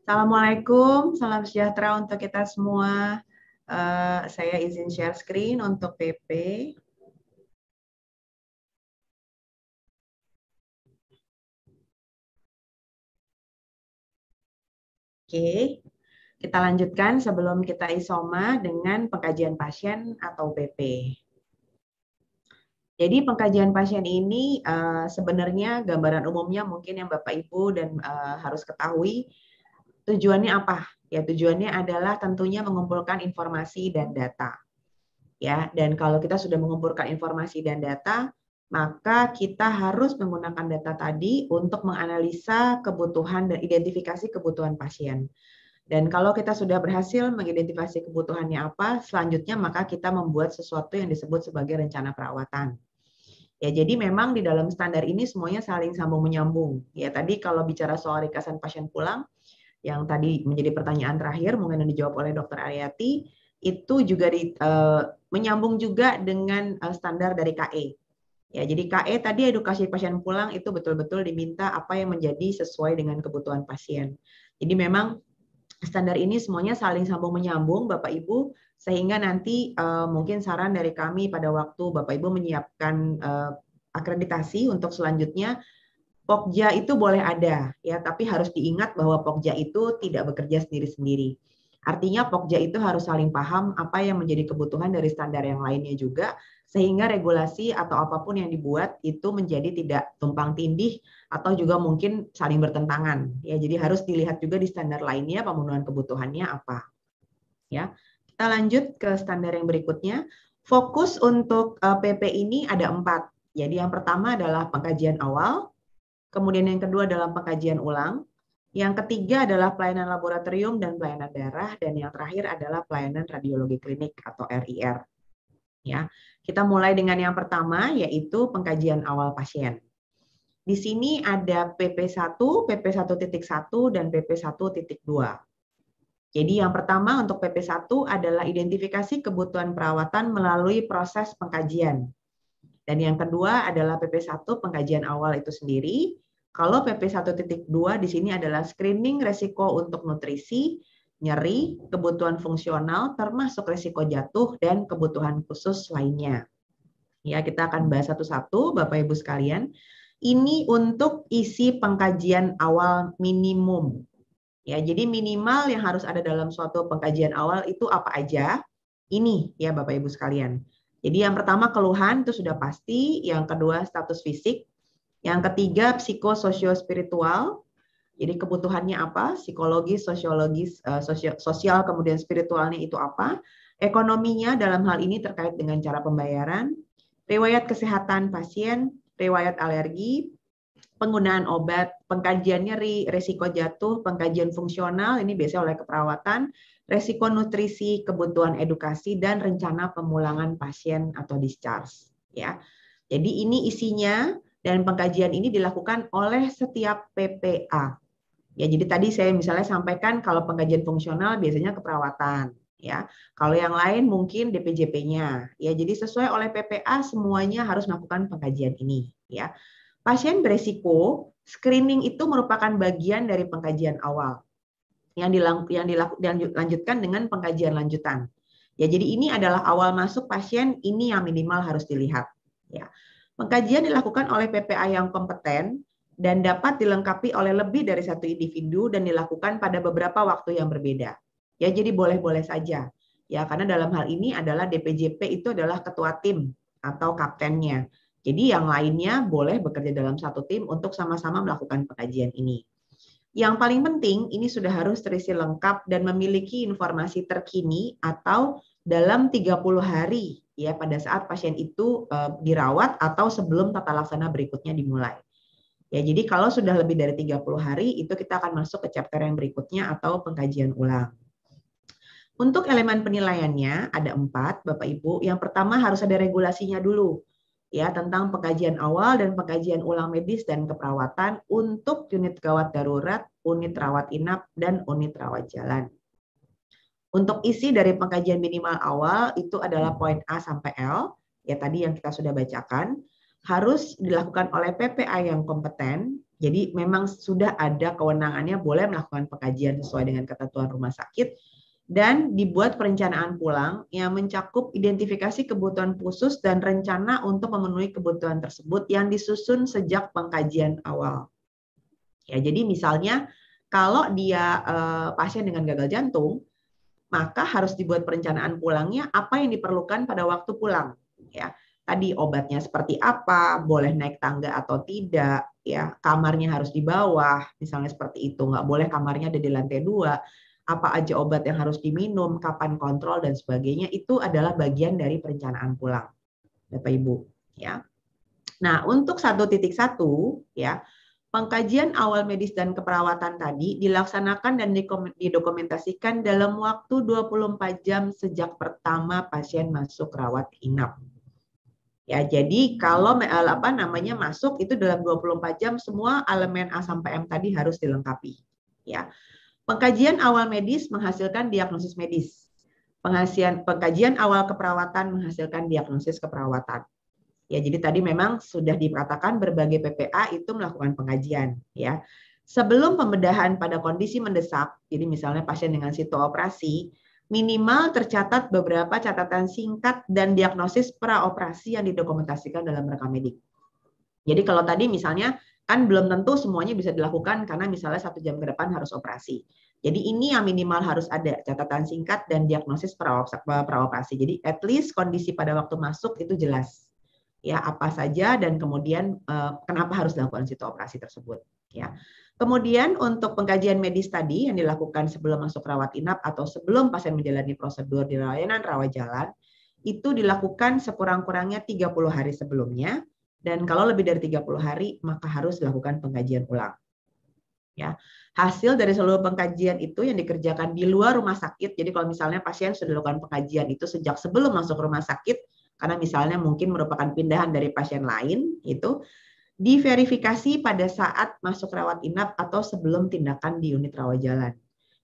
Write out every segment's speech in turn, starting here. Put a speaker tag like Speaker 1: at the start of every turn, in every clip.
Speaker 1: Assalamualaikum, salam sejahtera untuk kita semua. Saya izin share screen untuk PP. Oke, kita lanjutkan sebelum kita isoma dengan pengkajian pasien atau PP. Jadi pengkajian pasien ini sebenarnya gambaran umumnya mungkin yang Bapak Ibu dan harus ketahui tujuannya apa? Ya, tujuannya adalah tentunya mengumpulkan informasi dan data. Ya, dan kalau kita sudah mengumpulkan informasi dan data, maka kita harus menggunakan data tadi untuk menganalisa kebutuhan dan identifikasi kebutuhan pasien. Dan kalau kita sudah berhasil mengidentifikasi kebutuhannya apa, selanjutnya maka kita membuat sesuatu yang disebut sebagai rencana perawatan. Ya, jadi memang di dalam standar ini semuanya saling sambung menyambung. Ya, tadi kalau bicara soal ringkasan pasien pulang, yang tadi menjadi pertanyaan terakhir mungkin yang dijawab oleh Dr. Aryati, itu juga menyambung juga dengan standar dari KE. Ya, jadi KE tadi edukasi pasien pulang itu betul-betul diminta apa yang menjadi sesuai dengan kebutuhan pasien. Jadi memang standar ini semuanya saling sambung menyambung Bapak Ibu, sehingga nanti mungkin saran dari kami pada waktu Bapak Ibu menyiapkan akreditasi untuk selanjutnya, Pokja itu boleh ada, ya, tapi harus diingat bahwa Pokja itu tidak bekerja sendiri-sendiri. Artinya Pokja itu harus saling paham apa yang menjadi kebutuhan dari standar yang lainnya juga, sehingga regulasi atau apapun yang dibuat itu menjadi tidak tumpang tindih atau juga mungkin saling bertentangan. Ya, jadi harus dilihat juga di standar lainnya pemenuhan kebutuhannya apa. Ya, kita lanjut ke standar yang berikutnya. Fokus untuk PP ini ada 4. Jadi yang pertama adalah pengkajian awal, kemudian yang kedua adalah pengkajian ulang, yang ketiga adalah pelayanan laboratorium dan pelayanan darah, dan yang terakhir adalah pelayanan radiologi klinik atau RIR. Ya, kita mulai dengan yang pertama yaitu pengkajian awal pasien. Di sini ada PP1, PP1.1 dan PP1.2. Jadi yang pertama untuk PP1 adalah identifikasi kebutuhan perawatan melalui proses pengkajian. Dan yang kedua adalah PP1 pengkajian awal itu sendiri. Kalau PP1.2 di sini adalah screening resiko untuk nutrisi, nyeri, kebutuhan fungsional termasuk resiko jatuh dan kebutuhan khusus lainnya. Ya, kita akan bahas satu-satu Bapak Ibu sekalian. Ini untuk isi pengkajian awal minimum. Ya, jadi minimal yang harus ada dalam suatu pengkajian awal itu apa aja? Ini ya Bapak Ibu sekalian. Jadi yang pertama keluhan itu sudah pasti, yang kedua status fisik, yang ketiga psikososio-spiritual. Jadi kebutuhannya apa? Psikologis, sosiologis, sosial kemudian spiritualnya itu apa? Ekonominya dalam hal ini terkait dengan cara pembayaran, riwayat kesehatan pasien, riwayat alergi, penggunaan obat, pengkajian nyeri, resiko jatuh, pengkajian fungsional, ini biasanya oleh keperawatan, resiko nutrisi, kebutuhan edukasi, dan rencana pemulangan pasien atau discharge. Ya, jadi ini isinya dan pengkajian ini dilakukan oleh setiap PPA. Ya, jadi tadi saya misalnya sampaikan kalau pengkajian fungsional biasanya keperawatan. Ya, kalau yang lain mungkin DPJP-nya. Ya, jadi sesuai oleh PPA semuanya harus melakukan pengkajian ini. Ya. Pasien beresiko, screening itu merupakan bagian dari pengkajian awal yang dilanjutkan dengan pengkajian lanjutan. Ya, jadi ini adalah awal masuk pasien, ini yang minimal harus dilihat. Ya. Pengkajian dilakukan oleh PPA yang kompeten dan dapat dilengkapi oleh lebih dari satu individu dan dilakukan pada beberapa waktu yang berbeda. Ya, jadi boleh-boleh saja. Ya, karena dalam hal ini adalah DPJP itu adalah ketua tim atau kaptennya. Jadi yang lainnya boleh bekerja dalam satu tim untuk sama-sama melakukan pengkajian ini. Yang paling penting, ini sudah harus terisi lengkap dan memiliki informasi terkini atau dalam 30 hari ya pada saat pasien itu dirawat atau sebelum tata laksana berikutnya dimulai. Ya, jadi kalau sudah lebih dari 30 hari, itu kita akan masuk ke chapter yang berikutnya atau pengkajian ulang. Untuk elemen penilaiannya ada 4, Bapak Ibu. Yang pertama harus ada regulasinya dulu, ya, tentang pengkajian awal dan pengkajian ulang medis dan keperawatan untuk unit gawat darurat, unit rawat inap, dan unit rawat jalan. Untuk isi dari pengkajian minimal awal itu adalah poin A sampai L, ya tadi yang kita sudah bacakan, harus dilakukan oleh PPA yang kompeten, Jadi memang sudah ada kewenangannya boleh melakukan pengkajian sesuai dengan ketentuan rumah sakit dan dibuat perencanaan pulang yang mencakup identifikasi kebutuhan khusus dan rencana untuk memenuhi kebutuhan tersebut yang disusun sejak pengkajian awal. Ya, jadi misalnya kalau dia pasien dengan gagal jantung, maka harus dibuat perencanaan pulangnya apa yang diperlukan pada waktu pulang. Ya, tadi obatnya seperti apa, boleh naik tangga atau tidak, ya kamarnya harus di bawah, misalnya seperti itu, nggak boleh kamarnya ada di lantai 2, apa aja obat yang harus diminum, kapan kontrol dan sebagainya, itu adalah bagian dari perencanaan pulang, Bapak Ibu. Ya, nah untuk 1.1 ya. Pengkajian awal medis dan keperawatan tadi dilaksanakan dan didokumentasikan dalam waktu 24 jam sejak pertama pasien masuk rawat inap. Ya, jadi kalau masuk itu dalam 24 jam semua elemen A sampai M tadi harus dilengkapi. Ya. Pengkajian awal medis menghasilkan diagnosis medis. Pengkajian awal keperawatan menghasilkan diagnosis keperawatan. Ya, jadi tadi memang sudah dikatakan berbagai PPA itu melakukan pengkajian, ya. Sebelum pembedahan pada kondisi mendesak, jadi misalnya pasien dengan sitooperasi, minimal tercatat beberapa catatan singkat dan diagnosis praoperasi yang didokumentasikan dalam rekam medik. Jadi kalau tadi misalnya kan belum tentu semuanya bisa dilakukan karena misalnya 1 jam ke depan harus operasi. Jadi ini yang minimal harus ada catatan singkat dan diagnosis praoperasi. Jadi at least kondisi pada waktu masuk itu jelas. Ya apa saja dan kemudian kenapa harus dilakukan sitooperasi tersebut, ya. Kemudian untuk pengkajian medis tadi yang dilakukan sebelum masuk rawat inap atau sebelum pasien menjalani prosedur di layanan rawat jalan itu dilakukan sekurang-kurangnya 30 hari sebelumnya, dan kalau lebih dari 30 hari maka harus dilakukan pengkajian ulang. Ya, hasil dari seluruh pengkajian itu yang dikerjakan di luar rumah sakit. Jadi kalau misalnya pasien sudah dilakukan pengkajian itu sejak sebelum masuk rumah sakit, karena misalnya mungkin merupakan pindahan dari pasien lain, itu diverifikasi pada saat masuk rawat inap atau sebelum tindakan di unit rawat jalan.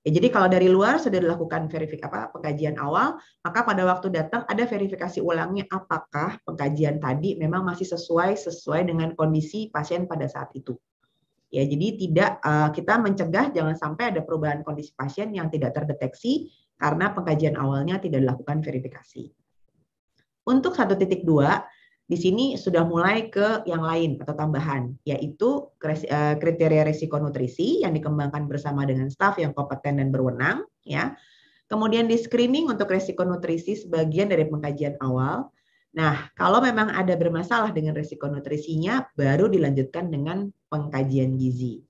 Speaker 1: Ya, jadi kalau dari luar sudah dilakukan pengkajian awal, maka pada waktu datang ada verifikasi ulangnya apakah pengkajian tadi memang masih sesuai dengan kondisi pasien pada saat itu. Ya, jadi tidak kita mencegah jangan sampai ada perubahan kondisi pasien yang tidak terdeteksi karena pengkajian awalnya tidak dilakukan verifikasi. Untuk 1.2, di sini sudah mulai ke yang lain atau tambahan, yaitu kriteria risiko nutrisi yang dikembangkan bersama dengan staf yang kompeten dan berwenang, ya. Kemudian di screening untuk risiko nutrisi sebagian dari pengkajian awal. Nah, kalau memang ada bermasalah dengan risiko nutrisinya, baru dilanjutkan dengan pengkajian gizi.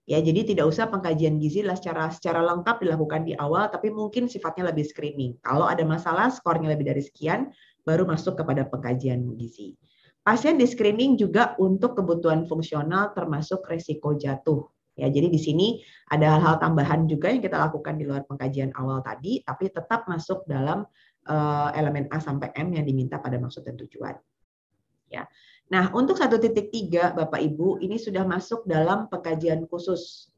Speaker 1: Ya, jadi tidak usah pengkajian gizi lah secara lengkap dilakukan di awal, tapi mungkin sifatnya lebih screening. Kalau ada masalah, skornya lebih dari sekian, baru masuk kepada pengkajian gizi. Pasien di screening juga untuk kebutuhan fungsional termasuk risiko jatuh. Ya, jadi di sini ada hal-hal tambahan juga yang kita lakukan di luar pengkajian awal tadi, tapi tetap masuk dalam elemen A sampai M yang diminta pada maksud dan tujuan. Ya. Nah, untuk 1.3 Bapak Ibu, ini sudah masuk dalam pengkajian khusus.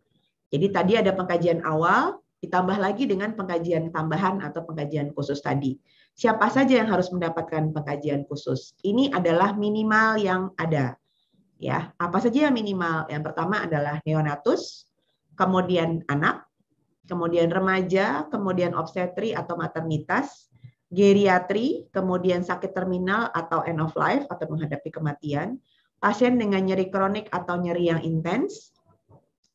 Speaker 1: Jadi tadi ada pengkajian awal, ditambah lagi dengan pengkajian tambahan atau pengkajian khusus tadi. Siapa saja yang harus mendapatkan pengkajian khusus? Ini adalah minimal yang ada. Ya, apa saja yang minimal? Yang pertama adalah neonatus, kemudian anak, kemudian remaja, kemudian obstetri atau maternitas, geriatri, kemudian sakit terminal atau end of life atau menghadapi kematian, pasien dengan nyeri kronik atau nyeri yang intens,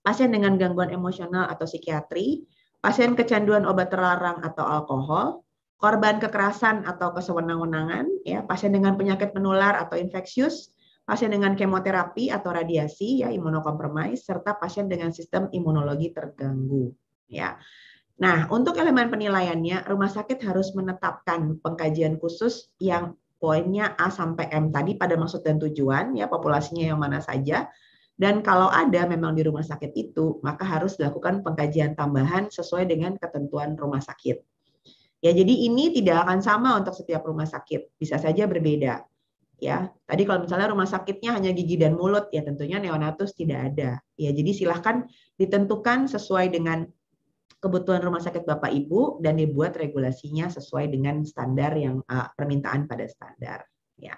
Speaker 1: pasien dengan gangguan emosional atau psikiatri, pasien kecanduan obat terlarang atau alkohol, korban kekerasan atau kesewenang-wenangan, ya, pasien dengan penyakit menular atau infeksius, pasien dengan kemoterapi atau radiasi, ya, imunokompromis, serta pasien dengan sistem imunologi terganggu, ya. Nah, untuk elemen penilaiannya, rumah sakit harus menetapkan pengkajian khusus yang poinnya A sampai M tadi pada maksud dan tujuan, ya, populasinya yang mana saja. Dan kalau ada memang di rumah sakit itu, maka harus dilakukan pengkajian tambahan sesuai dengan ketentuan rumah sakit. Ya, jadi ini tidak akan sama untuk setiap rumah sakit, bisa saja berbeda. Ya, tadi kalau misalnya rumah sakitnya hanya gigi dan mulut, ya tentunya neonatus tidak ada. Ya, jadi silahkan ditentukan sesuai dengan kebutuhan rumah sakit Bapak Ibu dan dibuat regulasinya sesuai dengan standar yang permintaan pada standar. Ya.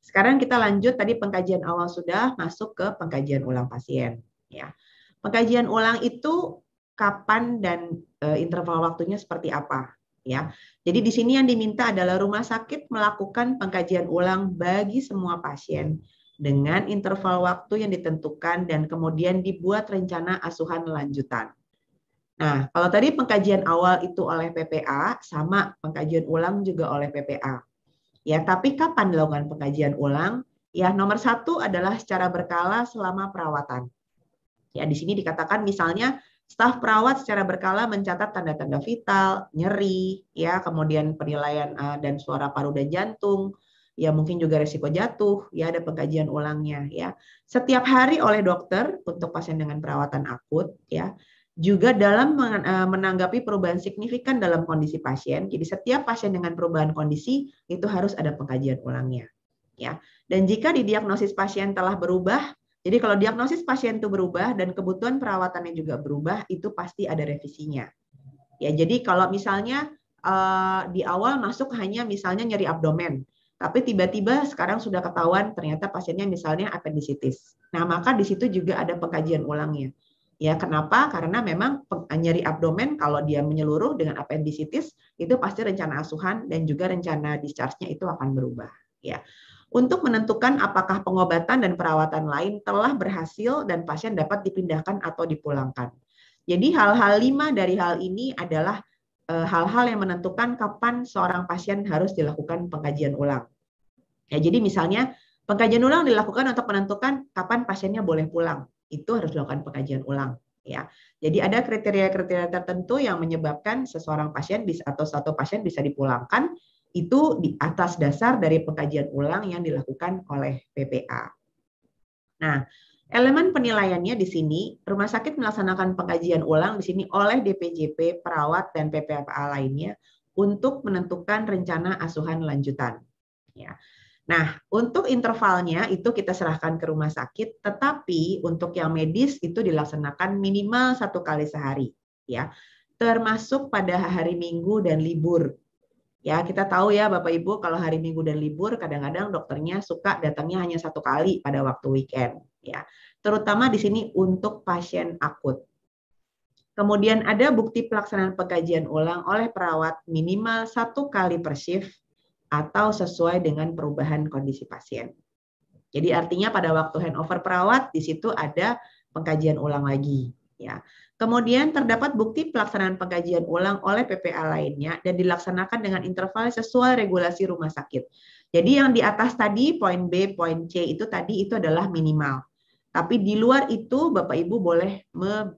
Speaker 1: Sekarang kita lanjut, tadi pengkajian awal sudah masuk ke pengkajian ulang pasien. Ya. Pengkajian ulang itu kapan dan interval waktunya seperti apa, ya. Jadi di sini yang diminta adalah rumah sakit melakukan pengkajian ulang bagi semua pasien dengan interval waktu yang ditentukan dan kemudian dibuat rencana asuhan lanjutan. Nah, kalau tadi pengkajian awal itu oleh PPA, sama pengkajian ulang juga oleh PPA. Ya, tapi kapan dilakukan pengkajian ulang? Ya, nomor satu adalah secara berkala selama perawatan. Ya, di sini dikatakan misalnya staf perawat secara berkala mencatat tanda-tanda vital, nyeri, ya, kemudian penilaian dan suara paru dan jantung, ya mungkin juga resiko jatuh, ya ada pengkajian ulangnya, ya. Setiap hari oleh dokter untuk pasien dengan perawatan akut, ya. Juga dalam menanggapi perubahan signifikan dalam kondisi pasien. Jadi setiap pasien dengan perubahan kondisi itu harus ada pengkajian ulangnya, ya. Dan jika didiagnosis pasien telah berubah, jadi kalau diagnosis pasien itu berubah dan kebutuhan perawatannya juga berubah, itu pasti ada revisinya. Ya, jadi kalau misalnya di awal masuk hanya misalnya nyeri abdomen, tapi tiba-tiba sekarang sudah ketahuan ternyata pasiennya misalnya appendicitis. Nah, maka di situ juga ada pengkajian ulangnya. Ya, kenapa? Karena memang nyeri abdomen kalau dia menyeluruh dengan appendicitis itu pasti rencana asuhan dan juga rencana discharge-nya itu akan berubah. Ya. Untuk menentukan apakah pengobatan dan perawatan lain telah berhasil dan pasien dapat dipindahkan atau dipulangkan. Jadi hal-hal 5 dari hal ini adalah hal-hal yang menentukan kapan seorang pasien harus dilakukan pengkajian ulang. Ya, jadi misalnya pengkajian ulang dilakukan untuk menentukan kapan pasiennya boleh pulang. Itu harus dilakukan pengkajian ulang. Ya, jadi ada kriteria-kriteria tertentu yang menyebabkan seseorang pasien atau satu pasien bisa dipulangkan itu di atas dasar dari pengkajian ulang yang dilakukan oleh PPA. Nah, elemen penilaiannya di sini, rumah sakit melaksanakan pengkajian ulang di sini oleh DPJP, perawat, dan PPA lainnya untuk menentukan rencana asuhan lanjutan. Ya. Nah, untuk intervalnya itu kita serahkan ke rumah sakit, tetapi untuk yang medis itu dilaksanakan minimal 1 kali sehari, ya, termasuk pada hari Minggu dan libur. Ya, kita tahu ya Bapak Ibu kalau hari Minggu dan libur kadang-kadang dokternya suka datangnya hanya 1 kali pada waktu weekend, ya. Terutama di sini untuk pasien akut. Kemudian ada bukti pelaksanaan pengkajian ulang oleh perawat minimal 1 kali per shift atau sesuai dengan perubahan kondisi pasien. Jadi artinya pada waktu handover perawat di situ ada pengkajian ulang lagi, ya. Kemudian terdapat bukti pelaksanaan pengkajian ulang oleh PPA lainnya dan dilaksanakan dengan interval sesuai regulasi rumah sakit. Jadi yang di atas tadi poin B, poin C itu tadi itu adalah minimal. Tapi di luar itu Bapak Ibu boleh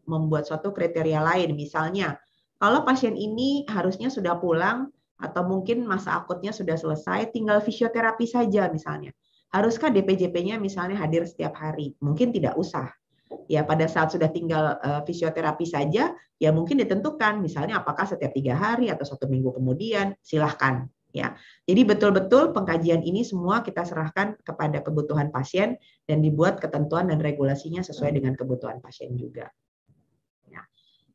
Speaker 1: membuat suatu kriteria lain. Misalnya kalau pasien ini harusnya sudah pulang atau mungkin masa akutnya sudah selesai, tinggal fisioterapi saja misalnya. Haruskah DPJP-nya misalnya hadir setiap hari? Mungkin tidak usah. Ya, pada saat sudah tinggal fisioterapi saja, ya mungkin ditentukan misalnya apakah setiap 3 hari atau 1 minggu kemudian, silahkan. Ya, jadi betul-betul pengkajian ini semua kita serahkan kepada kebutuhan pasien dan dibuat ketentuan dan regulasinya sesuai dengan kebutuhan pasien juga. Ya.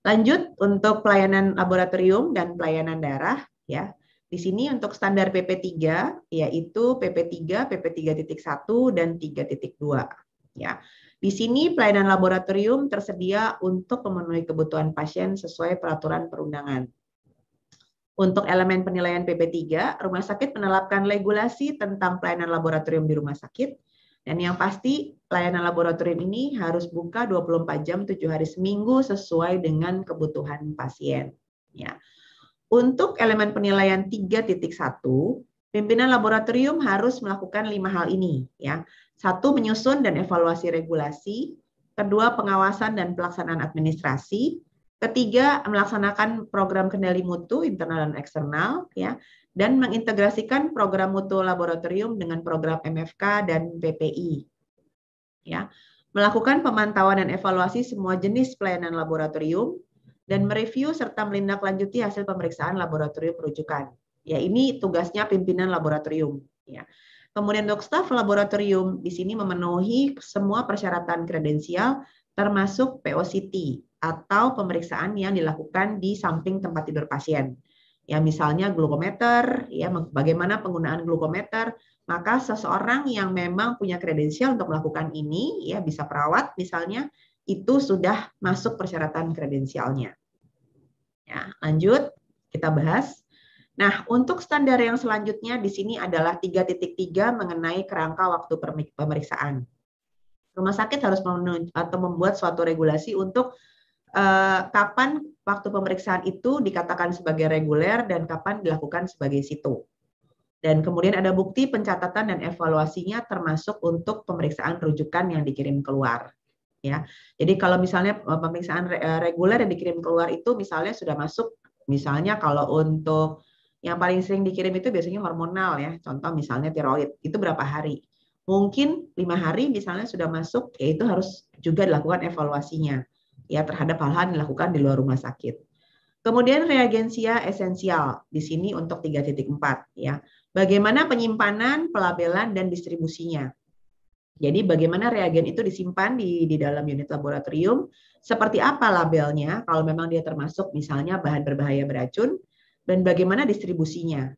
Speaker 1: Lanjut untuk pelayanan laboratorium dan pelayanan darah, ya. Di sini untuk standar PP3 yaitu PP3, PP3.1 dan 3.2. Ya. Di sini pelayanan laboratorium tersedia untuk memenuhi kebutuhan pasien sesuai peraturan perundangan. Untuk elemen penilaian PP3, rumah sakit menetapkan regulasi tentang pelayanan laboratorium di rumah sakit. Dan yang pasti, pelayanan laboratorium ini harus buka 24 jam 7 hari seminggu sesuai dengan kebutuhan pasien. Ya. Untuk elemen penilaian 3.1, pimpinan laboratorium harus melakukan 5 hal ini. Ya. 1, menyusun dan evaluasi regulasi. 2, pengawasan dan pelaksanaan administrasi. 3, melaksanakan program kendali mutu internal dan eksternal, ya, dan mengintegrasikan program mutu laboratorium dengan program MFK dan PPI. Ya. Melakukan pemantauan dan evaluasi semua jenis pelayanan laboratorium dan mereview serta menindaklanjuti hasil pemeriksaan laboratorium rujukan. Ya, ini tugasnya pimpinan laboratorium, ya. Kemudian untuk staf laboratorium di sini memenuhi semua persyaratan kredensial termasuk POCT atau pemeriksaan yang dilakukan di samping tempat tidur pasien. Ya, misalnya glukometer, ya bagaimana penggunaan glukometer, maka seseorang yang memang punya kredensial untuk melakukan ini, ya bisa perawat misalnya, itu sudah masuk persyaratan kredensialnya. Ya, lanjut kita bahas. Nah, untuk standar yang selanjutnya di sini adalah 3.3 mengenai kerangka waktu pemeriksaan. Rumah sakit harus membuat suatu regulasi untuk kapan waktu pemeriksaan itu dikatakan sebagai reguler dan kapan dilakukan sebagai situ. Dan kemudian ada bukti pencatatan dan evaluasinya termasuk untuk pemeriksaan rujukan yang dikirim keluar. Ya, jadi kalau misalnya pemeriksaan reguler yang dikirim keluar itu misalnya sudah masuk, misalnya kalau untuk yang paling sering dikirim itu biasanya hormonal ya, contoh misalnya tiroid, itu berapa hari? Mungkin 5 hari misalnya sudah masuk, ya itu harus juga dilakukan evaluasinya ya terhadap hal-hal yang dilakukan di luar rumah sakit. Kemudian reagensia esensial di sini untuk 3.4 ya. Bagaimana penyimpanan, pelabelan dan distribusinya. Jadi bagaimana reagen itu disimpan di dalam unit laboratorium, seperti apa labelnya kalau memang dia termasuk misalnya bahan berbahaya beracun, dan bagaimana distribusinya.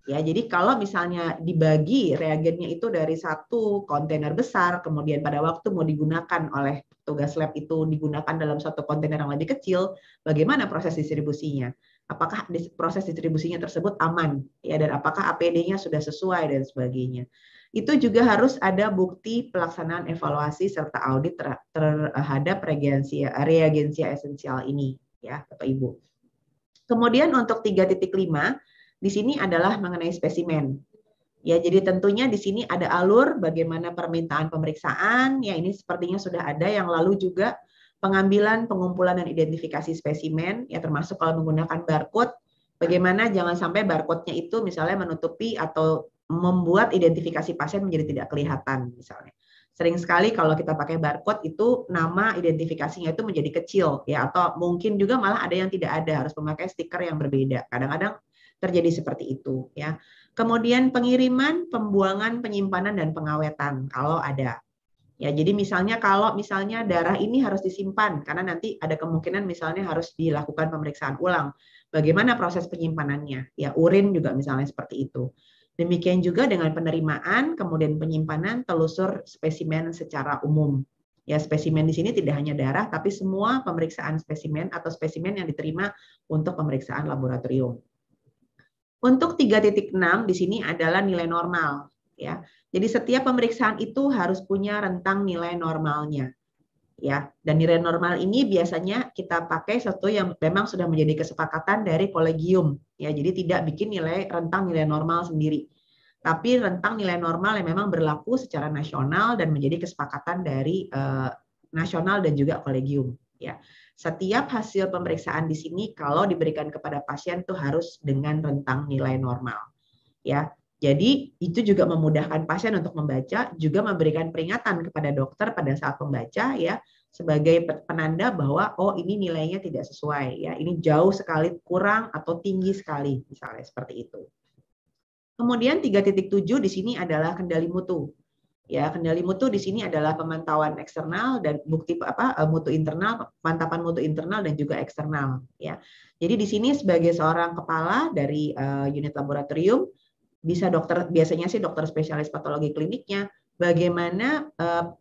Speaker 1: Ya, jadi kalau misalnya dibagi reagennya itu dari satu kontainer besar, kemudian pada waktu mau digunakan oleh tugas lab itu digunakan dalam satu kontainer yang lebih kecil, bagaimana proses distribusinya? Apakah proses distribusinya tersebut aman? Ya, dan apakah APD-nya sudah sesuai dan sebagainya. Itu juga harus ada bukti pelaksanaan evaluasi serta audit terhadap reagensia esensial ini, ya, Bapak Ibu. Kemudian untuk 3.5 di sini adalah mengenai spesimen. Ya, jadi tentunya di sini ada alur bagaimana permintaan pemeriksaan, ya ini sepertinya sudah ada, yang lalu juga pengambilan, pengumpulan dan identifikasi spesimen, ya termasuk kalau menggunakan barcode, bagaimana jangan sampai barcode-nya itu misalnya menutupi atau membuat identifikasi pasien menjadi tidak kelihatan misalnya. Sering sekali kalau kita pakai barcode itu nama identifikasinya itu menjadi kecil ya, atau mungkin juga malah ada yang tidak ada, harus memakai stiker yang berbeda. Kadang-kadang terjadi seperti itu ya. Kemudian pengiriman, pembuangan, penyimpanan dan pengawetan kalau ada. Ya, jadi misalnya kalau misalnya darah ini harus disimpan karena nanti ada kemungkinan misalnya harus dilakukan pemeriksaan ulang. Bagaimana proses penyimpanannya? Ya, urin juga misalnya seperti itu. Demikian juga dengan penerimaan, kemudian penyimpanan, telusur spesimen secara umum. Ya, spesimen di sini tidak hanya darah, tapi semua pemeriksaan spesimen atau spesimen yang diterima untuk pemeriksaan laboratorium. Untuk 3.6 di sini adalah nilai normal, ya. Jadi setiap pemeriksaan itu harus punya rentang nilai normalnya, ya. Dan nilai normal ini biasanya kita pakai satu yang memang sudah menjadi kesepakatan dari kolegium, ya. Jadi tidak bikin rentang nilai normal sendiri, tapi rentang nilai normal yang memang berlaku secara nasional dan menjadi kesepakatan dari nasional dan juga kolegium, ya. Setiap hasil pemeriksaan di sini kalau diberikan kepada pasien itu harus dengan rentang nilai normal, ya. Jadi itu juga memudahkan pasien untuk membaca, juga memberikan peringatan kepada dokter pada saat membaca, ya, sebagai penanda bahwa oh ini nilainya tidak sesuai, ya, ini jauh sekali kurang atau tinggi sekali, misalnya seperti itu. Kemudian 3.7 di sini adalah kendali mutu. Ya, kendali mutu di sini adalah pemantauan eksternal dan bukti mutu internal, pemantapan mutu internal dan juga eksternal, ya. Jadi di sini sebagai seorang kepala dari unit laboratorium, bisa dokter, biasanya sih dokter spesialis patologi kliniknya, bagaimana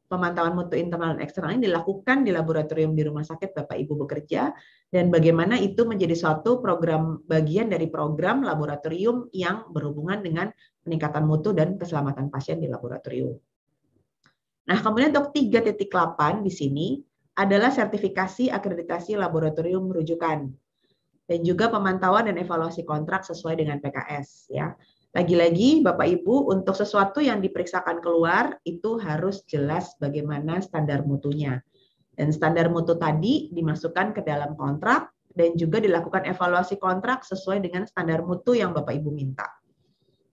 Speaker 1: pemantauan mutu internal dan eksternal ini dilakukan di laboratorium di rumah sakit Bapak Ibu bekerja, dan bagaimana itu menjadi suatu program bagian dari program laboratorium yang berhubungan dengan peningkatan mutu dan keselamatan pasien di laboratorium. Nah, kemudian untuk 3.8 di sini adalah sertifikasi akreditasi laboratorium rujukan dan juga pemantauan dan evaluasi kontrak sesuai dengan PKS, ya. Lagi-lagi Bapak Ibu, untuk sesuatu yang diperiksakan keluar itu harus jelas bagaimana standar mutunya. Dan standar mutu tadi dimasukkan ke dalam kontrak dan juga dilakukan evaluasi kontrak sesuai dengan standar mutu yang Bapak Ibu minta.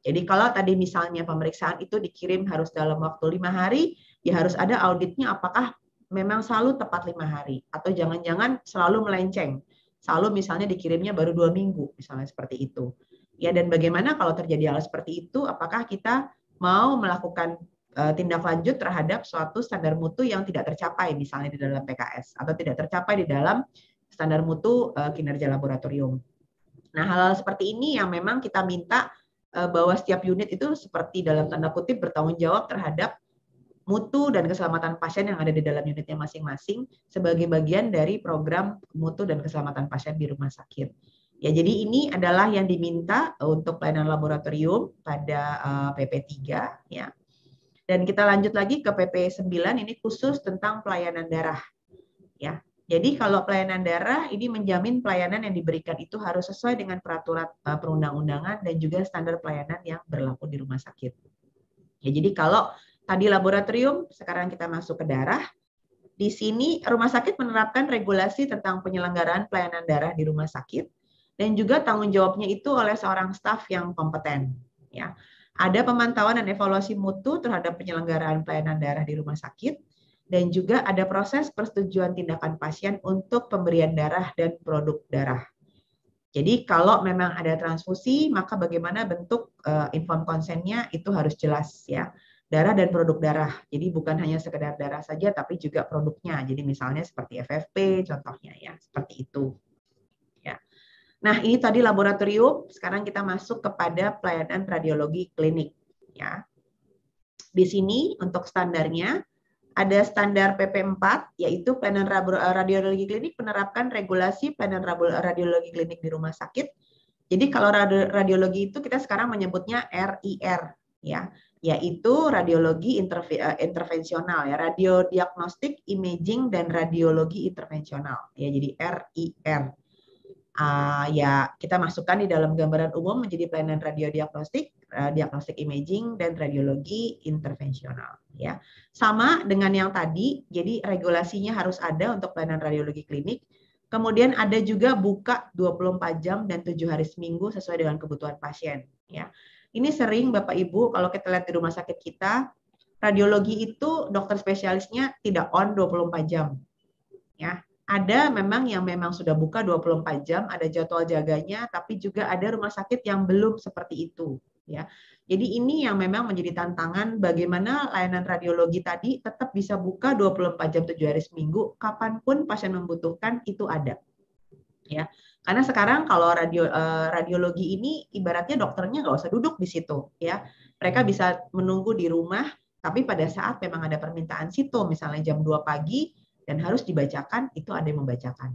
Speaker 1: Jadi kalau tadi misalnya pemeriksaan itu dikirim harus dalam waktu 5 hari, ya harus ada auditnya apakah memang selalu tepat 5 hari atau jangan-jangan selalu melenceng. Selalu misalnya dikirimnya baru 2 minggu, misalnya seperti itu. Ya, dan bagaimana kalau terjadi hal seperti itu, apakah kita mau melakukan tindak lanjut terhadap suatu standar mutu yang tidak tercapai misalnya di dalam PKS atau tidak tercapai di dalam standar mutu kinerja laboratorium. Nah, hal-hal seperti ini yang memang kita minta bahwa setiap unit itu seperti dalam tanda kutip bertanggung jawab terhadap mutu dan keselamatan pasien yang ada di dalam unitnya masing-masing sebagai bagian dari program mutu dan keselamatan pasien di rumah sakit. Ya, jadi ini adalah yang diminta untuk pelayanan laboratorium pada PP3 ya. Dan kita lanjut lagi ke PP9, ini khusus tentang pelayanan darah ya. Jadi kalau pelayanan darah ini menjamin pelayanan yang diberikan itu harus sesuai dengan peraturan perundang-undangan dan juga standar pelayanan yang berlaku di rumah sakit. Ya, jadi kalau tadi laboratorium, sekarang kita masuk ke darah. Di sini rumah sakit menerapkan regulasi tentang penyelenggaraan pelayanan darah di rumah sakit dan juga tanggung jawabnya itu oleh seorang staf yang kompeten. Ya, ada pemantauan dan evaluasi mutu terhadap penyelenggaraan pelayanan darah di rumah sakit dan juga ada proses persetujuan tindakan pasien untuk pemberian darah dan produk darah. Jadi kalau memang ada transfusi, maka bagaimana bentuk inform konsennya itu harus jelas ya. Darah dan produk darah. Jadi bukan hanya sekedar darah saja, tapi juga produknya. Jadi misalnya seperti FFP, contohnya ya, seperti itu. Ya. Nah ini tadi laboratorium. Sekarang kita masuk kepada pelayanan radiologi klinik. Ya. Di sini untuk standarnya ada standar PP4, yaitu pelayanan radiologi klinik menerapkan regulasi pelayanan radiologi klinik di rumah sakit. Jadi kalau radiologi itu kita sekarang menyebutnya RIR, ya, yaitu radiologi intervensional, ya, radiodiagnostik, imaging, dan radiologi intervensional. Ya, jadi RIR. Ya kita masukkan di dalam gambaran umum menjadi pelayanan radiodiagnostik, diagnostik imaging, dan radiologi intervensional. Ya, sama dengan yang tadi. Jadi regulasinya harus ada untuk pelayanan radiologi klinik. Kemudian ada juga buka 24 jam dan 7 hari seminggu sesuai dengan kebutuhan pasien. Ya, ini sering Bapak Ibu kalau kita lihat di rumah sakit kita, radiologi itu dokter spesialisnya tidak on 24 jam. Ya, ada memang yang memang sudah buka 24 jam, ada jadwal jaganya, tapi juga ada rumah sakit yang belum seperti itu. Ya, jadi ini yang memang menjadi tantangan bagaimana layanan radiologi tadi tetap bisa buka 24 jam 7 hari seminggu, kapanpun pasien membutuhkan itu ada. Ya, karena sekarang kalau radiologi ini ibaratnya dokternya nggak usah duduk di situ. Ya, mereka bisa menunggu di rumah, tapi pada saat memang ada permintaan situ, misalnya jam 2 pagi, dan harus dibacakan, itu ada yang membacakan.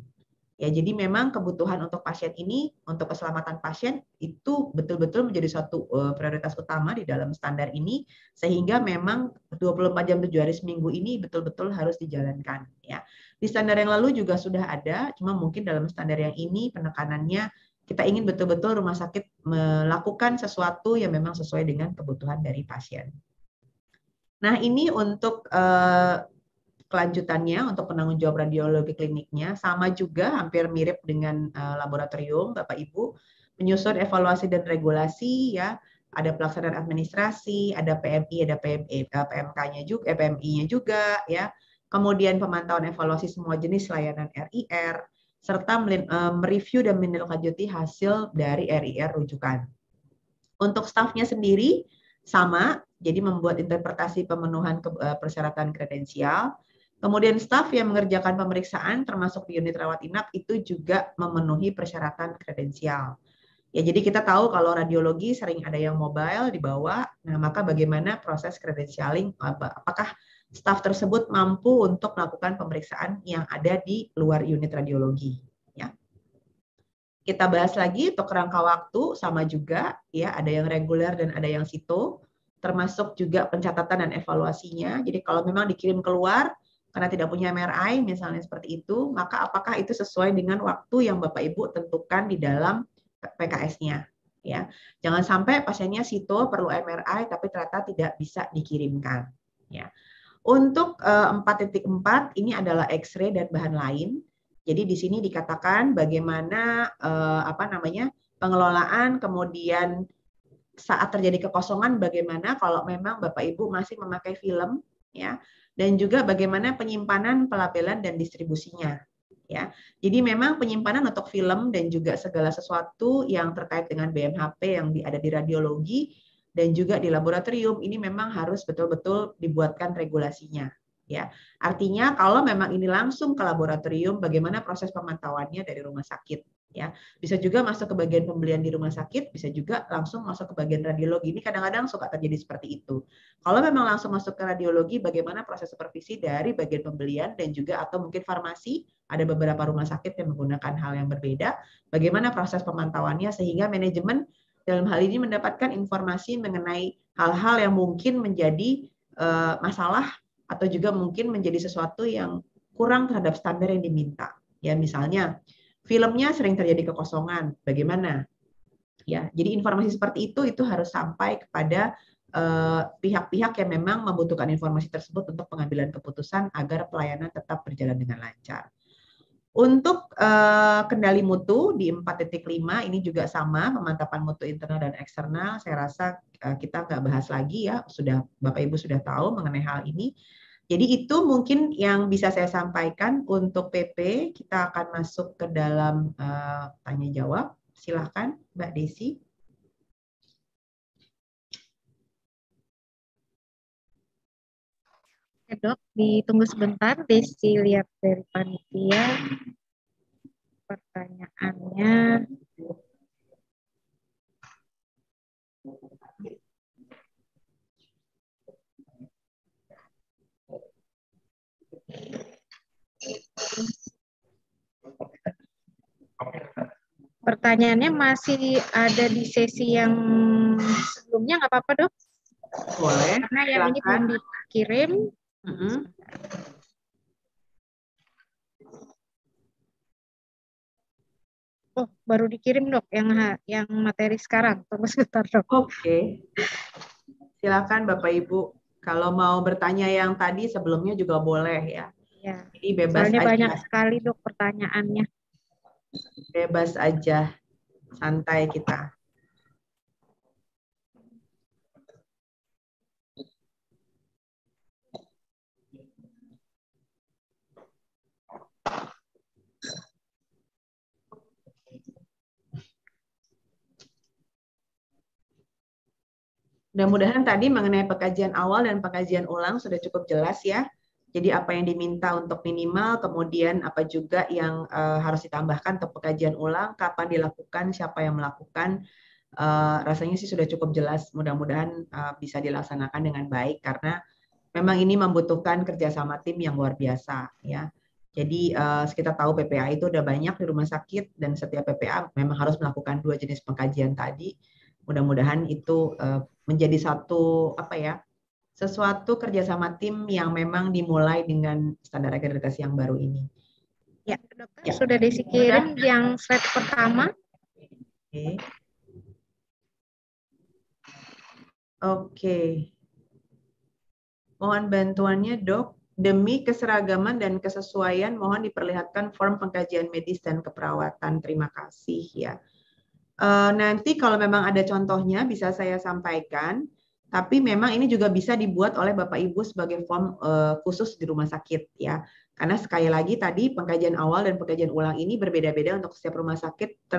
Speaker 1: Ya, jadi memang kebutuhan untuk pasien ini, untuk keselamatan pasien, itu betul-betul menjadi suatu prioritas utama di dalam standar ini, sehingga memang 24 jam 7 hari seminggu ini betul-betul harus dijalankan. Ya. Di standar yang lalu juga sudah ada, cuma mungkin dalam standar yang ini penekanannya, kita ingin betul-betul rumah sakit melakukan sesuatu yang memang sesuai dengan kebutuhan dari pasien. Nah, ini untuk kelanjutannya untuk penanggung jawab radiologi kliniknya sama juga hampir mirip dengan laboratorium Bapak Ibu, menyusun evaluasi dan regulasi ya, ada pelaksanaan administrasi, ada PMI, ada PMK-nya juga, PMI-nya juga ya. Kemudian pemantauan evaluasi semua jenis layanan RIR serta mereview dan menindaklanjuti hasil dari RIR rujukan. Untuk stafnya sendiri sama, jadi membuat interpretasi pemenuhan persyaratan kredensial. Kemudian staf yang mengerjakan pemeriksaan termasuk di unit rawat inap itu juga memenuhi persyaratan kredensial. Ya, jadi kita tahu kalau radiologi sering ada yang mobile dibawa, nah maka bagaimana proses kredensialing, apakah staf tersebut mampu untuk melakukan pemeriksaan yang ada di luar unit radiologi. Ya. Kita bahas lagi untuk rangka waktu sama juga, ya ada yang reguler dan ada yang sito, termasuk juga pencatatan dan evaluasinya. Jadi kalau memang dikirim keluar, karena tidak punya MRI, misalnya seperti itu, maka apakah itu sesuai dengan waktu yang Bapak Ibu tentukan di dalam PKS-nya? Ya, jangan sampai pasiennya sito perlu MRI, tapi ternyata tidak bisa dikirimkan. Ya, untuk 4.4 ini adalah X-ray dan bahan lain. Jadi di sini dikatakan bagaimana pengelolaan, kemudian saat terjadi kekosongan bagaimana kalau memang Bapak Ibu masih memakai film, ya. Dan juga bagaimana penyimpanan, pelabelan, dan distribusinya. Ya, jadi memang penyimpanan untuk film dan juga segala sesuatu yang terkait dengan BMHP yang ada di radiologi dan juga di laboratorium ini memang harus betul-betul dibuatkan regulasinya. Ya, artinya kalau memang ini langsung ke laboratorium, bagaimana proses pemantauannya dari rumah sakit. Ya, bisa juga masuk ke bagian pembelian di rumah sakit, bisa juga langsung masuk ke bagian radiologi. Ini kadang-kadang suka terjadi seperti itu. Kalau memang langsung masuk ke radiologi, bagaimana proses supervisi dari bagian pembelian dan juga atau mungkin farmasi, ada beberapa rumah sakit yang menggunakan hal yang berbeda. Bagaimana proses pemantauannya sehingga manajemen dalam hal ini mendapatkan informasi mengenai hal-hal yang mungkin menjadi masalah atau juga mungkin menjadi sesuatu yang kurang terhadap standar yang diminta. Ya, misalnya filmnya sering terjadi kekosongan, bagaimana? Ya, jadi informasi seperti itu harus sampai kepada pihak-pihak yang memang membutuhkan informasi tersebut untuk pengambilan keputusan agar pelayanan tetap berjalan dengan lancar. Untuk kendali mutu di 4.5 ini juga sama, pemantapan mutu internal dan eksternal. Saya rasa kita nggak bahas lagi ya, sudah Bapak Ibu sudah tahu mengenai hal ini. Jadi itu mungkin yang bisa saya sampaikan untuk PP. Kita akan masuk ke dalam tanya jawab. Silakan Mbak Desi.
Speaker 2: Ya, Dok, ditunggu sebentar. Desi lihat dari panitia pertanyaannya. Pertanyaannya masih ada di sesi yang sebelumnya, nggak apa-apa, Dok?
Speaker 1: Boleh.
Speaker 2: Karena yang ini belum dikirim. Oh, baru dikirim, Dok, yang materi sekarang. Tunggu sebentar, Dok.
Speaker 1: Oke. Silakan Bapak Ibu. Kalau mau bertanya yang tadi sebelumnya juga boleh ya.
Speaker 2: Ya.
Speaker 1: Jadi bebas
Speaker 2: Soalnya
Speaker 1: aja.
Speaker 2: banyak sekali, Dok, pertanyaannya.
Speaker 1: Bebas aja. Santai kita. Mudah-mudahan tadi mengenai pengkajian awal dan pengkajian ulang sudah cukup jelas ya. Jadi apa yang diminta untuk minimal, kemudian apa juga yang harus ditambahkan untuk pengkajian ulang, kapan dilakukan, siapa yang melakukan. Rasanya sih sudah cukup jelas. Mudah-mudahan bisa dilaksanakan dengan baik karena memang ini membutuhkan kerjasama tim yang luar biasa ya. Jadi kita tahu PPA itu udah banyak di rumah sakit dan setiap PPA memang harus melakukan 2 jenis pengkajian tadi. Mudah-mudahan itu menjadi sesuatu kerjasama tim yang memang dimulai dengan standar akreditasi yang baru ini.
Speaker 2: Ya, Dokter, ya. Sudah Desi kirim yang slide pertama.
Speaker 1: Oke. Mohon bantuannya, Dok. Demi keseragaman dan kesesuaian, mohon diperlihatkan form pengkajian medis dan keperawatan. Terima kasih ya. Nanti kalau memang ada contohnya bisa saya sampaikan, tapi memang ini juga bisa dibuat oleh Bapak Ibu sebagai form khusus di rumah sakit ya. Karena sekali lagi tadi pengkajian awal dan pengkajian ulang ini berbeda-beda untuk setiap rumah sakit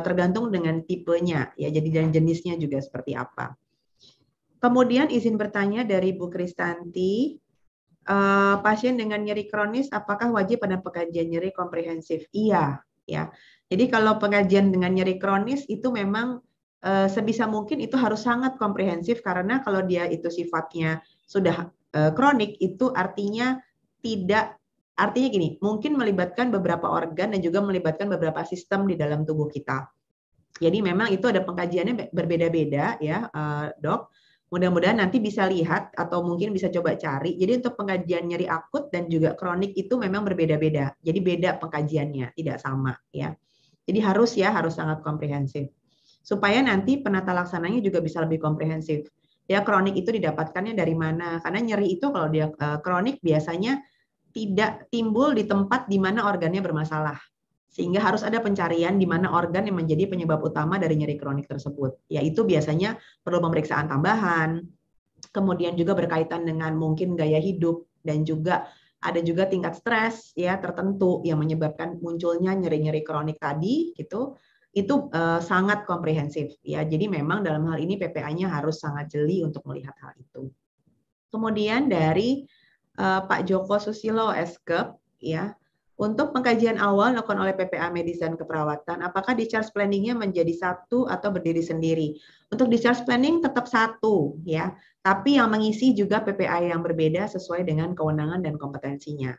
Speaker 1: tergantung dengan tipenya ya. Jadi dan jenisnya juga seperti apa. Kemudian izin bertanya dari Bu Kristanti, pasien dengan nyeri kronis apakah wajib pada pengkajian nyeri komprehensif? Iya ya. Jadi kalau pengajian dengan nyeri kronis itu memang sebisa mungkin itu harus sangat komprehensif karena kalau dia itu sifatnya sudah kronik itu artinya gini, mungkin melibatkan beberapa organ dan juga melibatkan beberapa sistem di dalam tubuh kita. Jadi memang itu ada pengkajiannya berbeda-beda ya, Dok. Mudah-mudahan nanti bisa lihat atau mungkin bisa coba cari. Jadi untuk pengkajian nyeri akut dan juga kronik itu memang berbeda-beda. Jadi beda pengkajiannya, tidak sama ya. Jadi harus sangat komprehensif. Supaya nanti penata laksananya juga bisa lebih komprehensif. Ya kronik itu didapatkannya dari mana? Karena nyeri itu kalau dia kronik biasanya tidak timbul di tempat di mana organnya bermasalah. Sehingga harus ada pencarian di mana organ yang menjadi penyebab utama dari nyeri kronik tersebut. Yaitu biasanya perlu pemeriksaan tambahan, kemudian juga berkaitan dengan mungkin gaya hidup, dan juga ada juga tingkat stres ya tertentu yang menyebabkan munculnya nyeri-nyeri kronik tadi gitu. Itu sangat komprehensif ya. Jadi memang dalam hal ini PPA-nya harus sangat jeli untuk melihat hal itu. Kemudian dari Pak Joko Susilo Eskep ya. Untuk pengkajian awal dilakukan oleh PPA Medis dan Keperawatan, apakah discharge planning-nya menjadi satu atau berdiri sendiri? Untuk discharge planning tetap satu, ya. Tapi yang mengisi juga PPA yang berbeda sesuai dengan kewenangan dan kompetensinya.